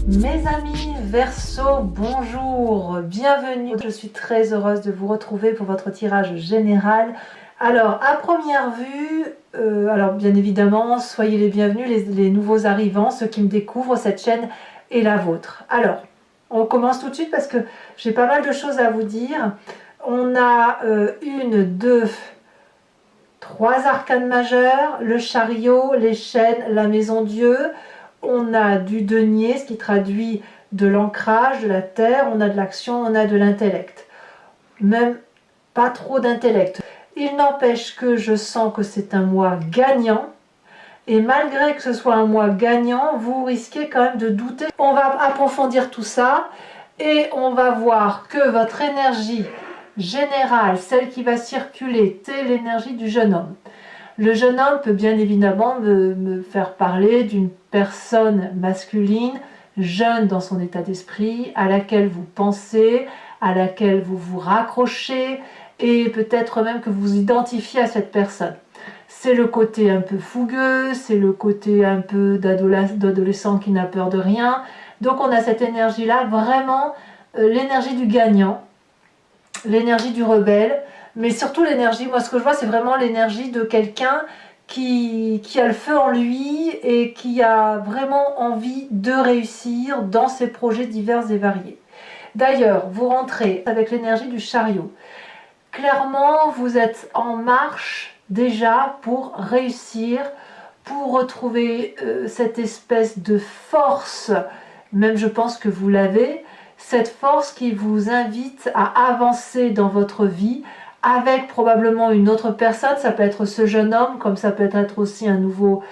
Mes amis Verseau, bonjour, bienvenue. Je suis très heureuse de vous retrouver pour votre tirage général. Alors, à première vue, alors bien évidemment, soyez les bienvenus, les nouveaux arrivants, ceux qui me découvrent, cette chaîne est la vôtre. Alors, on commence tout de suite parce que j'ai pas mal de choses à vous dire. On a une, deux, trois arcanes majeures, le chariot, les chaînes, la maison Dieu. On a du denier, ce qui traduit de l'ancrage, de la terre, on a de l'action, on a de l'intellect. Même pas trop d'intellect. Il n'empêche que je sens que c'est un mois gagnant. Et malgré que ce soit un mois gagnant, vous risquez quand même de douter. On va approfondir tout ça et on va voir que votre énergie générale, celle qui va circuler, c'est l'énergie du jeune homme. Le jeune homme peut bien évidemment me faire parler d'une personne masculine, jeune dans son état d'esprit, à laquelle vous pensez, à laquelle vous vous raccrochez, et peut-être même que vous vous identifiez à cette personne. C'est le côté un peu fougueux, c'est le côté un peu d'adolescent qui n'a peur de rien. Donc on a cette énergie-là, vraiment l'énergie du gagnant, l'énergie du rebelle, mais surtout l'énergie, moi ce que je vois c'est vraiment l'énergie de quelqu'un qui a le feu en lui et qui a vraiment envie de réussir dans ses projets divers et variés. D'ailleurs, vous rentrez avec l'énergie du chariot. Clairement, vous êtes en marche déjà pour réussir, pour retrouver cette espèce de force, même je pense que vous l'avez, cette force qui vous invite à avancer dans votre vie avec probablement une autre personne. Ça peut être ce jeune homme, comme ça peut être aussi un nouveau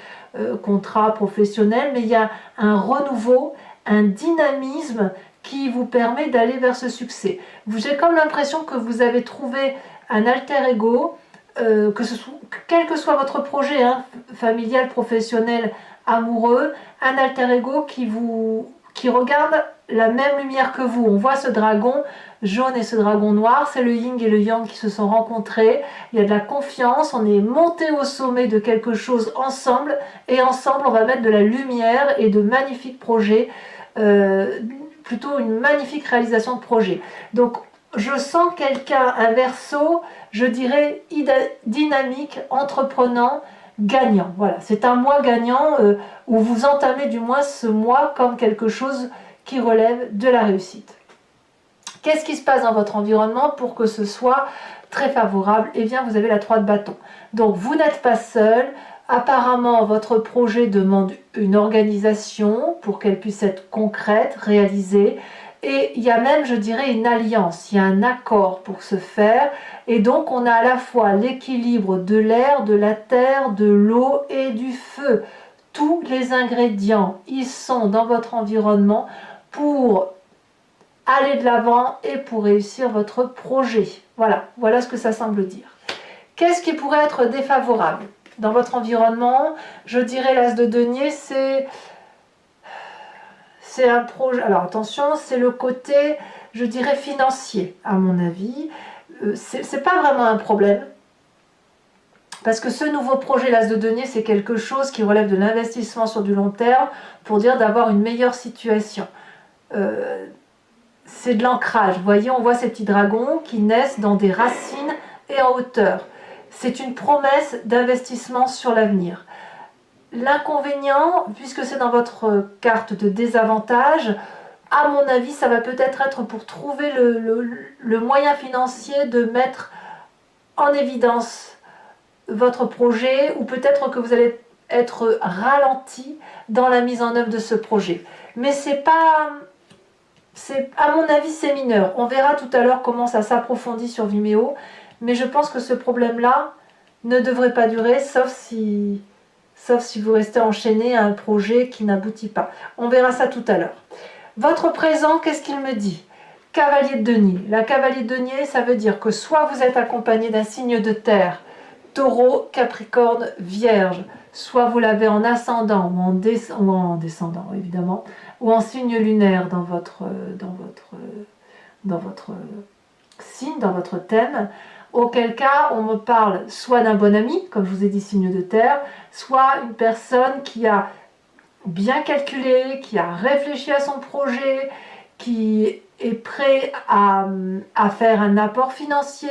contrat professionnel, mais il y a un renouveau, un dynamisme qui vous permet d'aller vers ce succès. J'ai comme l'impression que vous avez trouvé un alter ego, quel que soit votre projet, hein, familial, professionnel, amoureux, un alter ego qui regarde la même lumière que vous. On voit ce dragon jaune et ce dragon noir, c'est le yin et le yang qui se sont rencontrés, il y a de la confiance, on est monté au sommet de quelque chose ensemble, et ensemble on va mettre de la lumière et de magnifiques projets, plutôt une magnifique réalisation de projet. Donc je sens quelqu'un, un Verseau, je dirais dynamique, entreprenant, gagnant. Voilà, c'est un mois gagnant où vous entamez du moins ce mois comme quelque chose qui relève de la réussite. Qu'est-ce qui se passe dans votre environnement pour que ce soit très favorable? Eh bien, vous avez la 3 de bâton. Donc, vous n'êtes pas seul. Apparemment, votre projet demande une organisation pour qu'elle puisse être concrète, réalisée. Et il y a même, je dirais, une alliance, il y a un accord pour se faire. Et donc, on a à la fois l'équilibre de l'air, de la terre, de l'eau et du feu. Tous les ingrédients, ils sont dans votre environnement pour aller de l'avant et pour réussir votre projet. Voilà ce que ça semble dire. Qu'est-ce qui pourrait être défavorable dans votre environnement? Je dirais l'as de denier, c'est un projet. Alors attention, c'est le côté, je dirais, financier, à mon avis. C'est pas vraiment un problème. Parce que ce nouveau projet, l'as de denier, c'est quelque chose qui relève de l'investissement sur du long terme pour dire d'avoir une meilleure situation. C'est de l'ancrage. Vous voyez, on voit ces petits dragons qui naissent dans des racines et en hauteur. C'est une promesse d'investissement sur l'avenir. L'inconvénient, puisque c'est dans votre carte de désavantage, à mon avis, ça va peut-être être pour trouver le moyen financier de mettre en évidence votre projet, ou peut-être que vous allez être ralenti dans la mise en œuvre de ce projet. Mais c'est pas... à mon avis, c'est mineur. On verra tout à l'heure comment ça s'approfondit sur Vimeo, mais je pense que ce problème-là ne devrait pas durer, sauf si vous restez enchaîné à un projet qui n'aboutit pas. On verra ça tout à l'heure. Votre présent, qu'est-ce qu'il me dit? Cavalier de denier. La cavalier de denier, ça veut dire que soit vous êtes accompagné d'un signe de terre, Taureau, Capricorne, Vierge, soit vous l'avez en ascendant ou en descendant évidemment, ou en signe lunaire dans votre signe, dans votre thème, auquel cas on me parle soit d'un bon ami, comme je vous ai dit signe de terre, soit une personne qui a bien calculé, qui a réfléchi à son projet, qui est prêt à faire un apport financier,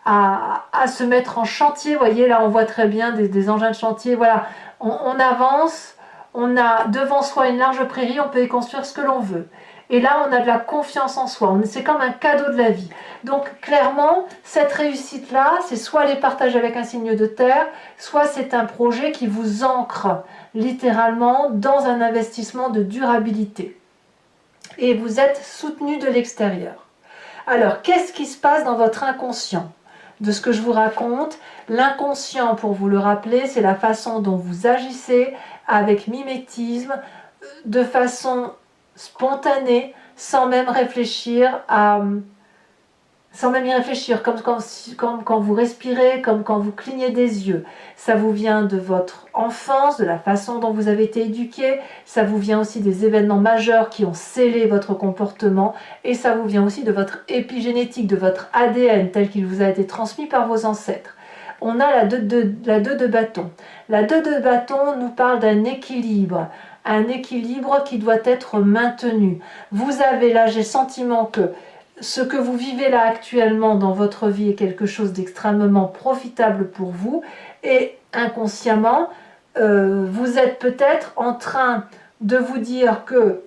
à se mettre en chantier. Vous voyez, là, on voit très bien des engins de chantier. Voilà, on avance, on a devant soi une large prairie, on peut y construire ce que l'on veut. Et là, on a de la confiance en soi. C'est comme un cadeau de la vie. Donc, clairement, cette réussite-là, c'est soit les partager avec un signe de terre, soit c'est un projet qui vous ancre littéralement dans un investissement de durabilité. Et vous êtes soutenu de l'extérieur. Alors, qu'est-ce qui se passe dans votre inconscient? De ce que je vous raconte, l'inconscient, pour vous le rappeler, c'est la façon dont vous agissez avec mimétisme, de façon spontanée, sans même réfléchir sans même y réfléchir, comme quand vous respirez, comme quand vous clignez des yeux. Ça vous vient de votre enfance, de la façon dont vous avez été éduqué, ça vous vient aussi des événements majeurs qui ont scellé votre comportement, et ça vous vient aussi de votre épigénétique, de votre ADN tel qu'il vous a été transmis par vos ancêtres. On a la 2 de bâton. La 2 de bâton nous parle d'un équilibre, un équilibre qui doit être maintenu. Vous avez là, j'ai le sentiment que ce que vous vivez là actuellement dans votre vie est quelque chose d'extrêmement profitable pour vous, et inconsciemment, vous êtes peut-être en train de vous dire que,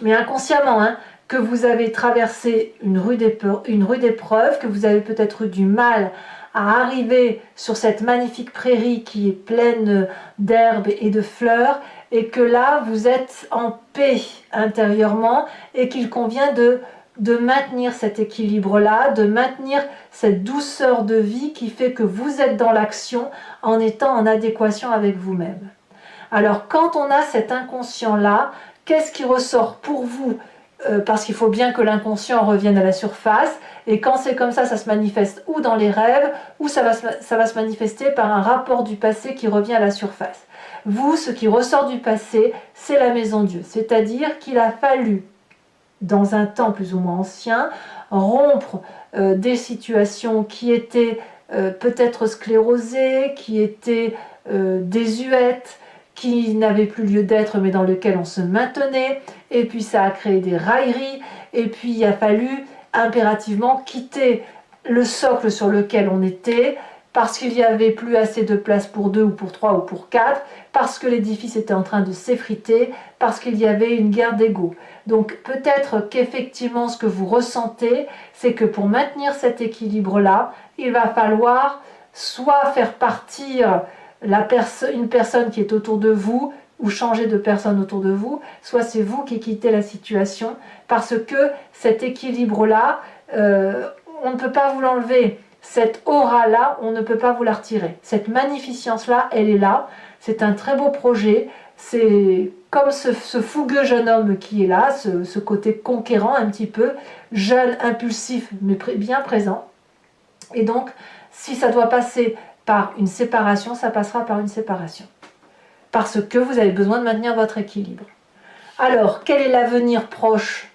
mais inconsciemment, hein, que vous avez traversé une rude épreuve, que vous avez peut-être eu du mal à arriver sur cette magnifique prairie qui est pleine d'herbes et de fleurs, et que là, vous êtes en paix intérieurement, et qu'il convient de maintenir cet équilibre-là, de maintenir cette douceur de vie qui fait que vous êtes dans l'action en étant en adéquation avec vous-même. Alors, quand on a cet inconscient-là, qu'est-ce qui ressort pour vous? Parce qu'il faut bien que l'inconscient revienne à la surface, et quand c'est comme ça se manifeste ou dans les rêves, ou ça va se manifester par un rapport du passé qui revient à la surface. Vous, ce qui ressort du passé, c'est la maison Dieu, c'est-à-dire qu'il a fallu, dans un temps plus ou moins ancien, rompre des situations qui étaient peut-être sclérosées, qui étaient désuètes, qui n'avaient plus lieu d'être mais dans lesquelles on se maintenait, et puis ça a créé des railleries, et puis il a fallu impérativement quitter le socle sur lequel on était, parce qu'il n'y avait plus assez de place pour 2 ou pour 3 ou pour 4, parce que l'édifice était en train de s'effriter, parce qu'il y avait une guerre d'ego. Donc peut-être qu'effectivement ce que vous ressentez, c'est que pour maintenir cet équilibre-là, il va falloir soit faire partir une personne qui est autour de vous, ou changer de personne autour de vous, soit c'est vous qui quittez la situation, parce que cet équilibre-là, on ne peut pas vous l'enlever. Cette aura-là, on ne peut pas vous la retirer. Cette magnificence-là, elle est là. C'est un très beau projet. C'est comme ce fougueux jeune homme qui est là, ce côté conquérant un petit peu, jeune, impulsif, mais bien présent. Et donc, si ça doit passer par une séparation, ça passera par une séparation. Parce que vous avez besoin de maintenir votre équilibre. Alors, quel est l'avenir proche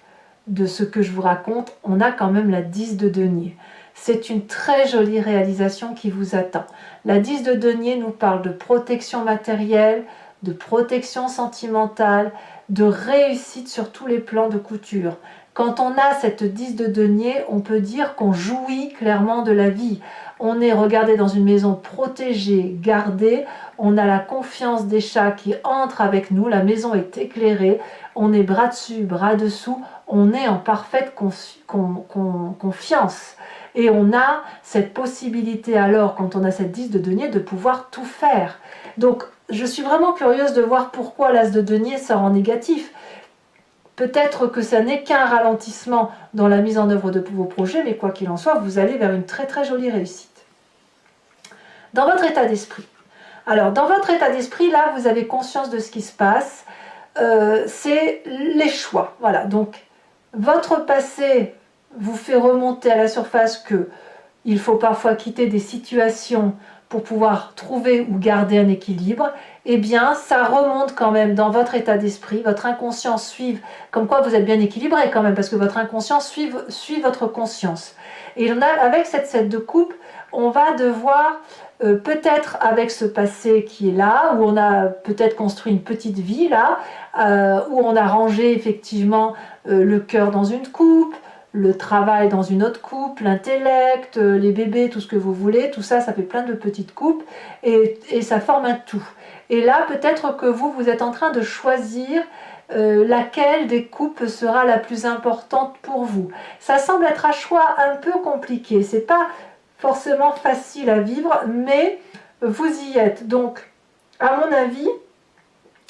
de ce que je vous raconte? On a quand même la 10 de denier. C'est une très jolie réalisation qui vous attend. La 10 de denier nous parle de protection matérielle, de protection sentimentale, de réussite sur tous les plans de couture. Quand on a cette 10 de denier, on peut dire qu'on jouit clairement de la vie. On est regardé dans une maison protégée, gardée, on a la confiance des chats qui entrent avec nous, la maison est éclairée, on est bras dessus, bras dessous, on est en parfaite confiance. Et on a cette possibilité alors, quand on a cette 10 de denier, de pouvoir tout faire. Donc, je suis vraiment curieuse de voir pourquoi l'as de denier sort en négatif. Peut-être que ça n'est qu'un ralentissement dans la mise en œuvre de vos projets, mais quoi qu'il en soit, vous allez vers une très très jolie réussite. Dans votre état d'esprit. Alors, dans votre état d'esprit, là, vous avez conscience de ce qui se passe. C'est les choix. Voilà, donc, votre passé vous fait remonter à la surface que il faut parfois quitter des situations pour pouvoir trouver ou garder un équilibre, eh bien ça remonte quand même dans votre état d'esprit, votre inconscient suit, comme quoi vous êtes bien équilibré quand même, parce que votre inconscient suit votre conscience. Et avec cette 7 de coupe, on va devoir, peut-être avec ce passé qui est là, où on a peut-être construit une petite vie là, où on a rangé effectivement le cœur dans une coupe, le travail dans une autre coupe, l'intellect, les bébés, tout ce que vous voulez, tout ça, ça fait plein de petites coupes et ça forme un tout. Et là, peut-être que vous êtes en train de choisir laquelle des coupes sera la plus importante pour vous. Ça semble être un choix un peu compliqué, c'est pas forcément facile à vivre, mais vous y êtes. Donc, à mon avis,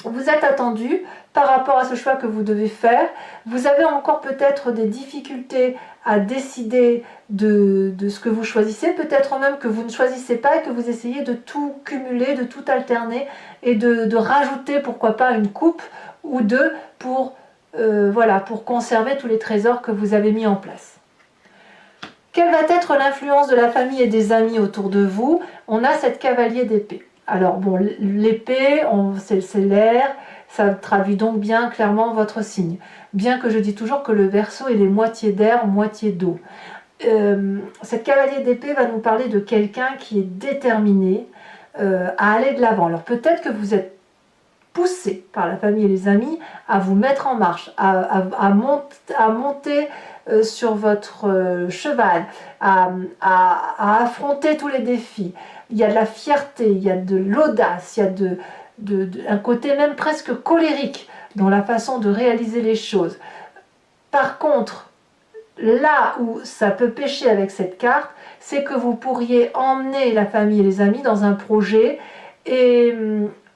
vous êtes attendu par rapport à ce choix que vous devez faire. Vous avez encore peut-être des difficultés à décider de ce que vous choisissez, peut-être même que vous ne choisissez pas et que vous essayez de tout cumuler, de tout alterner et de rajouter pourquoi pas une coupe ou deux pour, voilà, pour conserver tous les trésors que vous avez mis en place. Quelle va être l'influence de la famille et des amis autour de vous? On a cette cavalier d'épée. Alors bon, l'épée, c'est l'air, ça traduit donc bien clairement votre signe. Bien que je dis toujours que le Verseau, il est moitié d'air, moitié d'eau. Cette cavalier d'épée va nous parler de quelqu'un qui est déterminé à aller de l'avant. Alors peut-être que vous êtes poussé par la famille et les amis à vous mettre en marche, à monter sur votre cheval, à affronter tous les défis. Il y a de la fierté, il y a de l'audace, il y a un côté même presque colérique dans la façon de réaliser les choses. Par contre, là où ça peut pêcher avec cette carte, c'est que vous pourriez emmener la famille et les amis dans un projet et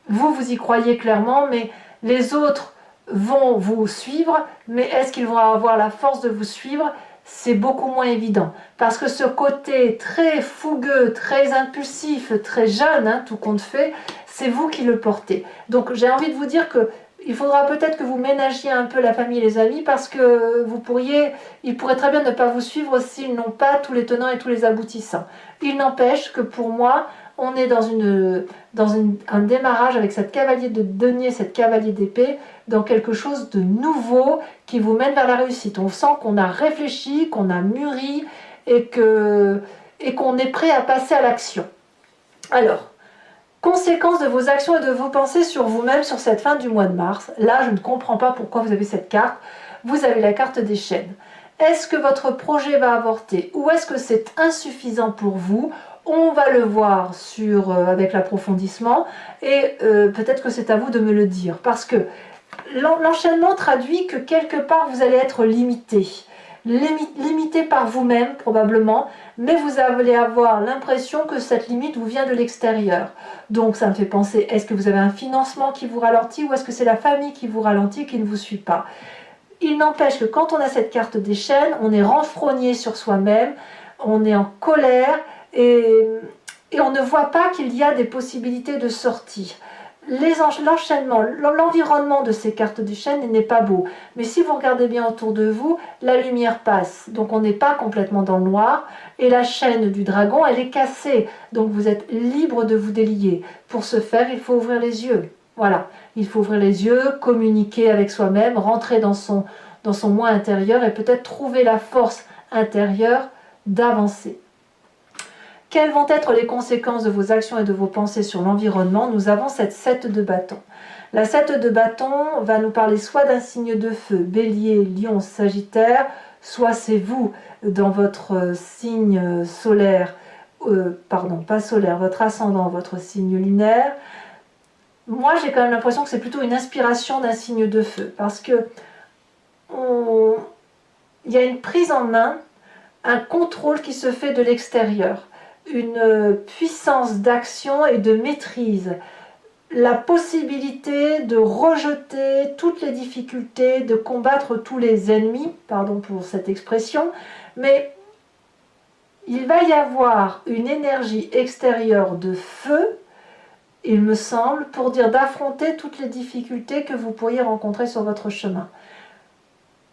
vous y croyez clairement, mais les autres vont vous suivre, mais est-ce qu'ils vont avoir la force de vous suivre? C'est beaucoup moins évident, parce que ce côté très fougueux, très impulsif, très jeune, hein, tout compte fait, c'est vous qui le portez. Donc j'ai envie de vous dire que il faudra peut-être que vous ménagiez un peu la famille et les amis, parce que ils pourraient très bien ne pas vous suivre s'ils n'ont pas tous les tenants et tous les aboutissants. Il n'empêche que pour moi, on est dans un démarrage avec cette cavalier de denier, cette cavalier d'épée, dans quelque chose de nouveau qui vous mène vers la réussite. On sent qu'on a réfléchi, qu'on a mûri et qu'on est prêt à passer à l'action. Alors, conséquences de vos actions et de vos pensées sur vous-même sur cette fin du mois de mars. Là, je ne comprends pas pourquoi vous avez cette carte. Vous avez la carte des chaînes. Est-ce que votre projet va avorter ou est-ce que c'est insuffisant pour vous? On va le voir avec l'approfondissement et peut-être que c'est à vous de me le dire. Parce que l'enchaînement traduit que quelque part vous allez être limité. Limité par vous-même probablement, mais vous allez avoir l'impression que cette limite vous vient de l'extérieur. Donc ça me fait penser, est-ce que vous avez un financement qui vous ralentit ou est-ce que c'est la famille qui vous ralentit, qui ne vous suit pas? Il n'empêche que quand on a cette carte des chaînes, on est renfrogné sur soi-même, on est en colère et on ne voit pas qu'il y a des possibilités de sortie. L'enchaînement, l'environnement de ces cartes des chaînes n'est pas beau. Mais si vous regardez bien autour de vous, la lumière passe. Donc on n'est pas complètement dans le noir. Et la chaîne du dragon, elle est cassée. Donc vous êtes libre de vous délier. Pour ce faire, il faut ouvrir les yeux. Voilà, il faut ouvrir les yeux, communiquer avec soi-même, rentrer dans son moi intérieur et peut-être trouver la force intérieure d'avancer. Quelles vont être les conséquences de vos actions et de vos pensées sur l'environnement? Nous avons cette 7 de bâton. La 7 de bâton va nous parler soit d'un signe de feu, bélier, lion, sagittaire, soit c'est vous dans votre signe solaire, pardon, pas solaire, votre ascendant, votre signe lunaire. Moi, j'ai quand même l'impression que c'est plutôt une inspiration d'un signe de feu, parce que il y a une prise en main, un contrôle qui se fait de l'extérieur, une puissance d'action et de maîtrise, la possibilité de rejeter toutes les difficultés, de combattre tous les ennemis, pardon pour cette expression, mais il va y avoir une énergie extérieure de feu, il me semble, pour dire d'affronter toutes les difficultés que vous pourriez rencontrer sur votre chemin.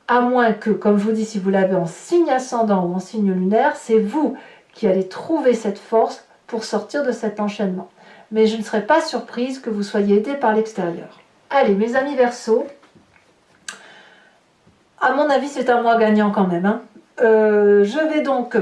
À moins que, comme je vous dis, si vous l'avez en signe ascendant ou en signe lunaire, c'est vous qui allez trouver cette force pour sortir de cet enchaînement. Mais je ne serai pas surprise que vous soyez aidés par l'extérieur. Allez, mes amis Verseau, à mon avis, c'est un mois gagnant quand même, hein. Je vais donc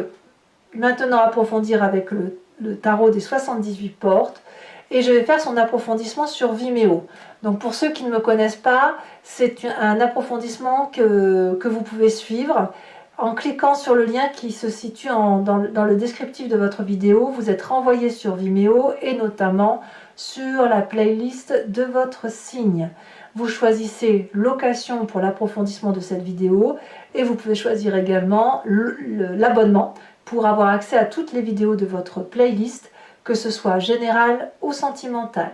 maintenant approfondir avec le tarot des 78 portes et je vais faire son approfondissement sur Vimeo. Donc pour ceux qui ne me connaissent pas, c'est un approfondissement que vous pouvez suivre en cliquant sur le lien qui se situe dans le descriptif de votre vidéo. Vous êtes renvoyé sur Vimeo et notamment sur la playlist de votre signe. Vous choisissez location pour l'approfondissement de cette vidéo et vous pouvez choisir également l'abonnement pour avoir accès à toutes les vidéos de votre playlist, que ce soit générale ou sentimentale.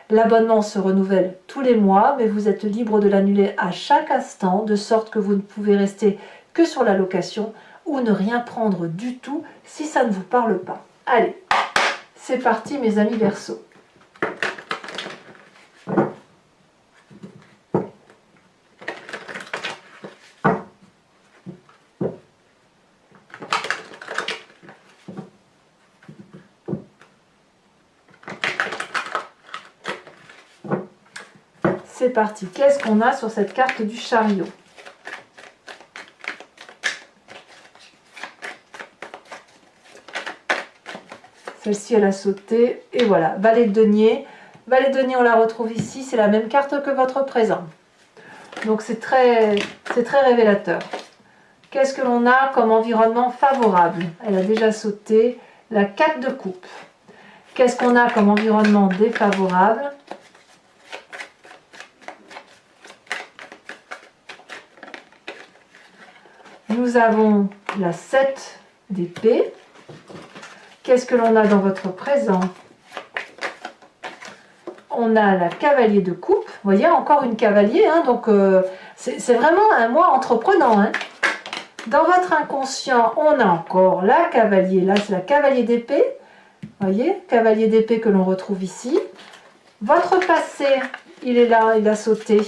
L'abonnement se renouvelle tous les mois, mais vous êtes libre de l'annuler à chaque instant, de sorte que vous ne pouvez rester que sur la location ou ne rien prendre du tout si ça ne vous parle pas. Allez, c'est parti mes amis Verseau. C'est parti. Qu'est-ce qu'on a sur cette carte du chariot? Celle-ci, elle a sauté. Et voilà, valet de denier. Valet de denier, on la retrouve ici. C'est la même carte que votre présent. Donc, c'est très révélateur. Qu'est-ce que l'on a comme environnement favorable? Elle a déjà sauté. La 4 de coupe. Qu'est-ce qu'on a comme environnement défavorable? Nous avons la 7 d'épée. Qu'est-ce que l'on a dans votre présent? On a la cavalier de coupe. Vous voyez, encore une cavalier. Hein, donc, c'est vraiment un mois entreprenant. Hein. Dans votre inconscient, on a encore la cavalier. Là, c'est la cavalier d'épée. Vous voyez, cavalier d'épée que l'on retrouve ici. Votre passé, il est là, il a sauté.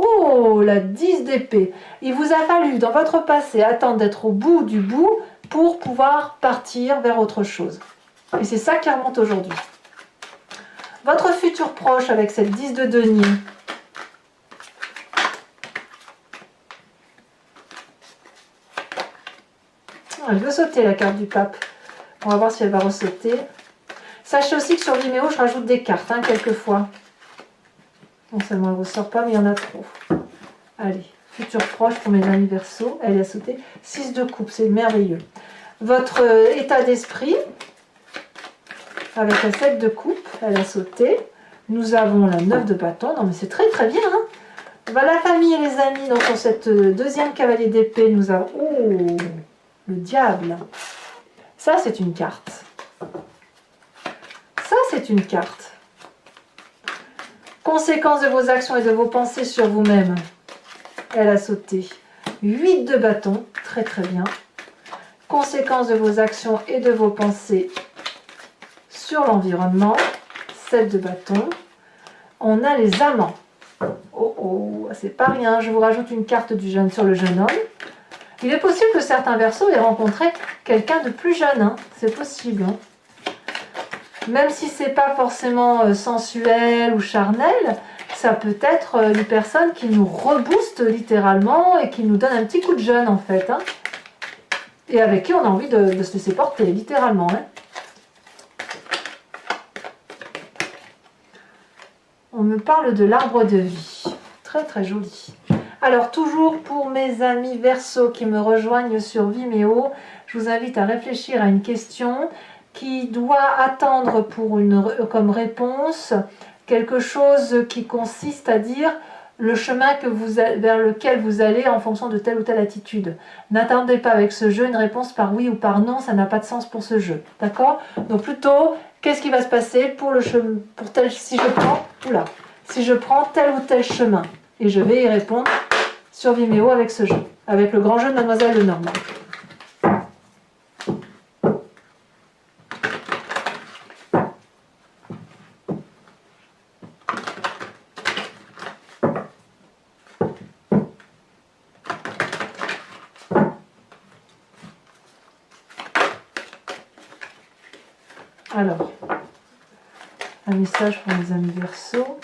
Oh, la 10 d'épée. Il vous a fallu, dans votre passé, attendre d'être au bout du bout pour pouvoir partir vers autre chose. Et c'est ça qui remonte aujourd'hui. Votre futur proche avec cette 10 de denier. Elle veut sauter la carte du pape. On va voir si elle va ressauter. Sachez aussi que sur Vimeo, je rajoute des cartes, hein, quelquefois. Non seulement elle ne ressort pas, mais il y en a trop. Allez, futur proche pour mes amis Verseau. Elle a sauté. 6 de coupe, c'est merveilleux. Votre état d'esprit, avec la 7 de coupe, elle a sauté. Nous avons la 9 de bâton. Non mais c'est très bien. Hein. Voilà, la famille et les amis. Donc sur cette deuxième cavalier d'épée, nous avons... Oh, le diable. Ça, c'est une carte. Ça, c'est une carte. Conséquence de vos actions et de vos pensées sur vous-même. Elle a sauté. 8 de bâton. Très bien. Conséquence de vos actions et de vos pensées sur l'environnement. 7 de bâton. On a les amants. Oh, c'est pas rien. Je vous rajoute une carte sur le jeune homme. Il est possible que certains Verseaux aient rencontré quelqu'un de plus jeune. Hein. C'est possible. Hein. Même si c'est pas forcément sensuel ou charnel, ça peut être une personne qui nous rebooste littéralement et qui nous donne un petit coup de jeune en fait. Hein. Et avec qui on a envie de se laisser porter, littéralement. Hein. On me parle de l'arbre de vie. Très joli. Alors toujours pour mes amis Verseaux qui me rejoignent sur Vimeo, je vous invite à réfléchir à une question qui doit attendre comme réponse quelque chose qui consiste à dire le chemin vers lequel vous allez en fonction de telle ou telle attitude. N'attendez pas avec ce jeu une réponse par oui ou par non, ça n'a pas de sens pour ce jeu. D'accord? Donc plutôt, qu'est-ce qui va se passer si je prends tel ou tel chemin? Et je vais y répondre sur Vimeo avec ce jeu, avec le grand jeu de Mademoiselle Lenormand. Alors, un message pour les amis Verseaux.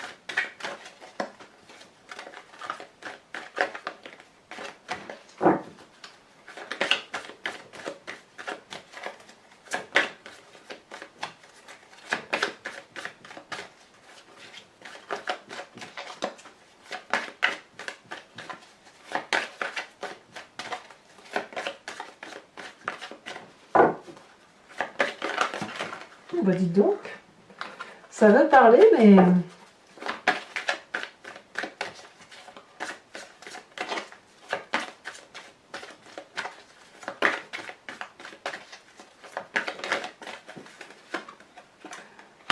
Bah dites donc, ça veut parler, mais...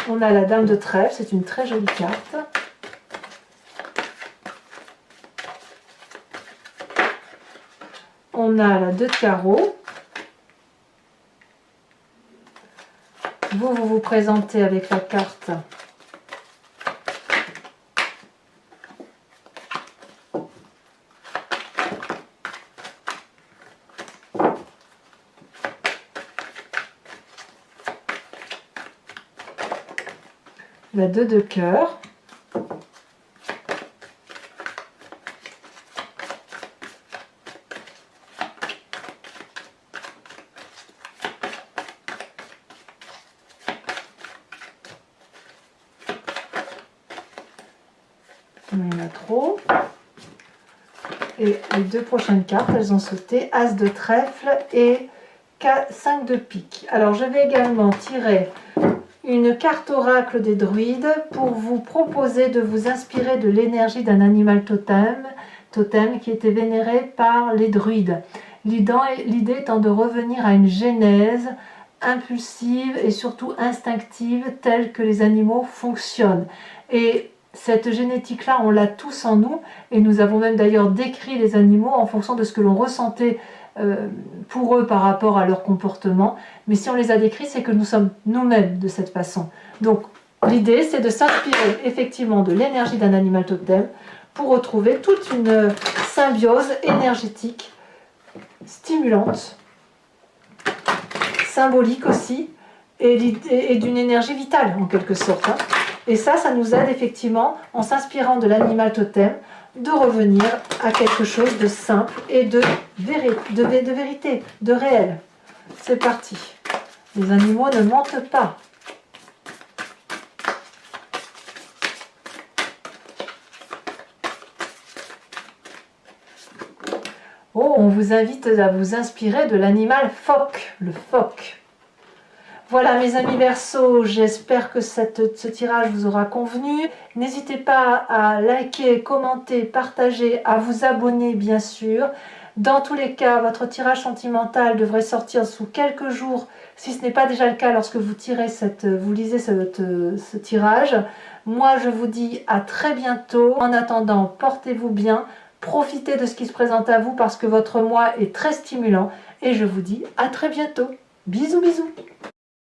On a la dame de trèfle, c'est une très jolie carte. On a la 2 de carreau. Vous vous présentez avec la carte la 2 de cœur. Il y en a trop. Et les 2 prochaines cartes, elles ont sauté As de trèfle et 5 de pique. Alors je vais également tirer une carte oracle des druides pour vous proposer de vous inspirer de l'énergie d'un animal totem qui était vénéré par les druides. L'idée étant de revenir à une genèse impulsive et surtout instinctive telle que les animaux fonctionnent. Et cette génétique-là, on l'a tous en nous, et nous avons même d'ailleurs décrit les animaux en fonction de ce que l'on ressentait pour eux par rapport à leur comportement. Mais si on les a décrits, c'est que nous sommes nous-mêmes de cette façon. Donc l'idée, c'est de s'inspirer effectivement de l'énergie d'un animal totem pour retrouver toute une symbiose énergétique, stimulante, symbolique aussi, et d'une énergie vitale en quelque sorte. Et ça nous aide effectivement, en s'inspirant de l'animal totem, de revenir à quelque chose de simple et de vérité, de réel. C'est parti. Les animaux ne mentent pas. Oh, on vous invite à vous inspirer de l'animal phoque, le phoque. Voilà mes amis Verseaux, j'espère que ce tirage vous aura convenu. N'hésitez pas à liker, commenter, partager, à vous abonner bien sûr. Dans tous les cas, votre tirage sentimental devrait sortir sous quelques jours, si ce n'est pas déjà le cas lorsque vous lisez ce tirage. Moi je vous dis à très bientôt. En attendant, portez-vous bien, profitez de ce qui se présente à vous parce que votre mois est très stimulant. Et je vous dis à très bientôt. Bisous bisous.